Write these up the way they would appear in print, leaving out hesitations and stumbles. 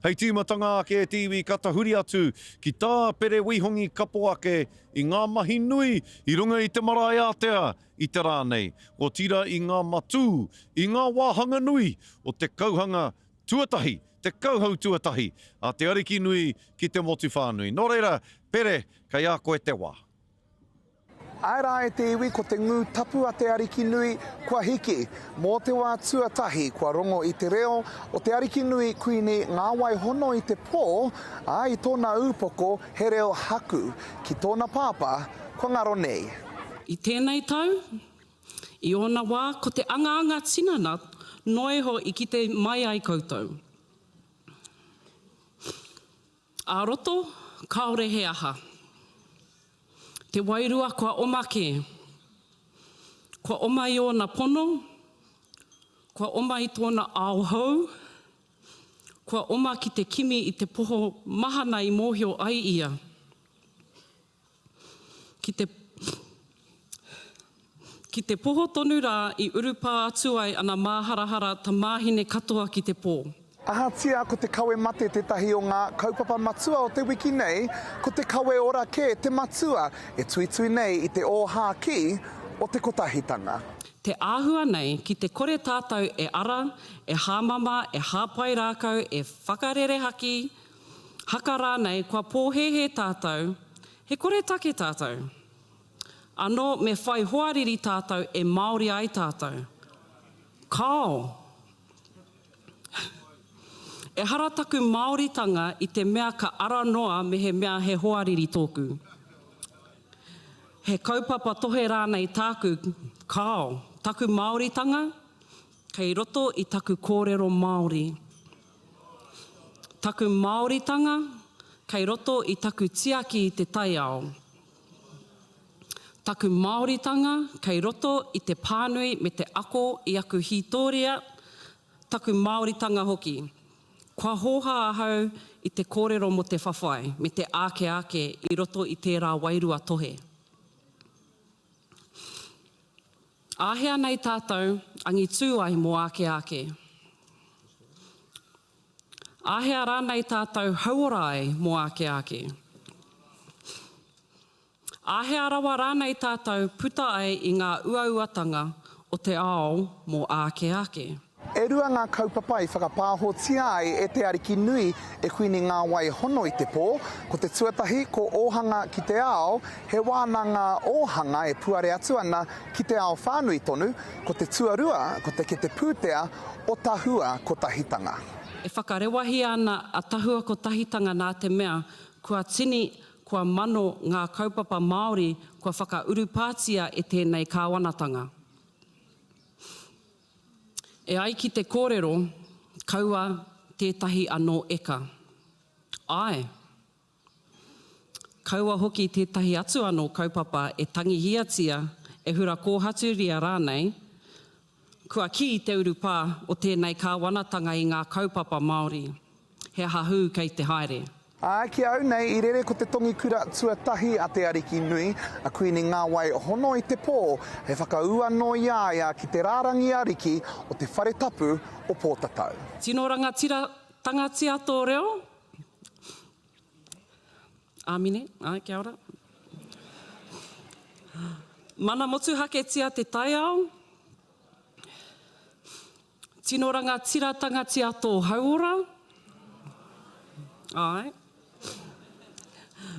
Hei tīmatanga ake tiwi katahuri atu ki tā pere wihongi kapo ake i ngā mahi nui i runga i te marae Aotea i te rānei. O tira i ngā matū, i ngā wāhanga nui o te kauhanga tuatahi, te kauhau tuatahi a te ariki nui ki te motu whānui. Nō reira, pere, kai a koe te wā. Ai rā e te iwi ko te ngū tapu a te ariki nui kua hiki. Mō te wā tuatahi kua rongo i te reo o te ariki nui kuini ngā wai hono i te pō a i tōna ūpoko he reo haku ki tōna pāpā kua ngaro nei. I tēnei tau, i ona wā ko te anga tinana noiho i ki te mai ai koutou. A roto, kaore he aha. Te wairua kua omake, kua oma i ona pono, kua oma i tōna aohau, kua oma ki te kimi i te poho mahana i mōhio ai ia. Ki te poho tonu rā i urupā atu ai ana māharahara ta māhine katoa ki te pō. Ahatia ko te kawe mate tētahi o ngā kaupapa matua o te wiki nei, ko te kawe ora ke te matua e tuitui nei i te ōhā ki o te kotahitanga. Te āhua nei ki te kore tātou e ara, e hāmama, e hāpai rākau, e whakarere haki, haka rā nei kua pōhehe tātou, he kore take tātou. Anō me whai hoariri tātou e Māori ai tātou. Kao! E harataku Māoritanga i te mea ka ara noa me he mea he hoariri tōku. He kaupapa tohe rānei tāku, kao, taku Māoritanga, kei roto i taku kōrero Māori. Taku Māoritanga, kei roto i taku tiaki i te taiao. Taku Māoritanga, kei roto i te pānui me te ako i aku hitoria, taku Māoritanga hoki. Kua hoha ahau i te kōrero mo te whawhai, me te ake i roto i tērā wairua tohe. Āhea nei tātou, angi tū ai mō ake. Āhea rā nei tātou, hauora ai mō ake. Āhea rawa rā nei tātou, puta ai i ngā uauatanga o te ao mō ake. E rua ngā kaupapa i whakapāhotia ai e te ariki nui e kuini ngā wai hono i te pō, ko te tuatahi ko ohanga ki te ao, he wāna ngā ohanga e puare atu ana ki te ao whānui tonu, ko te tuarua, ko te ke te pūtea o tahua ko tahitanga. E whakarewahi ana a tahua ko tahitanga nā te mea, kua tini, kua mano ngā kaupapa Māori, kua whakaurupātia e tēnei kāwanatanga. E ai ki te kōrero, kaua tētahi anō eka. Ai. Kaua hoki tētahi atu anō kaupapa e tangi hiatia e hura kōhaturia rānei, kua ki i te urupā o tēnei kāwanatanga i ngā kaupapa Māori. He hahu kei te haere. Ki au nei, i rere ko te tongi kura tuatahi a te ariki nui, a kuini ngā wai hono i te pō, he whakaua no ia ki te rārangi ariki o te whare tapu o Pōtatau. Tino rangatira tangati ato reo? Āmine, kia ora. Mana motu hake tia te taiao. Tino rangatira tangati ato hauora. Ai.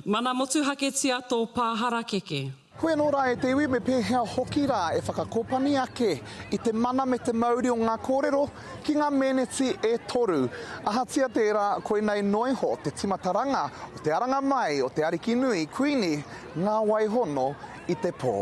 Mana motu hake tia tō pāhara keke. Koe nō rā e te iwi me pēhea hoki rā e whakakopani ake i te mana me te mauri o ngā kōrero ki ngā meneti e toru. Ahatia tērā koe nei noiho te timataranga o te aranga mai o te ariki nui kuini ngā waihono i te pō.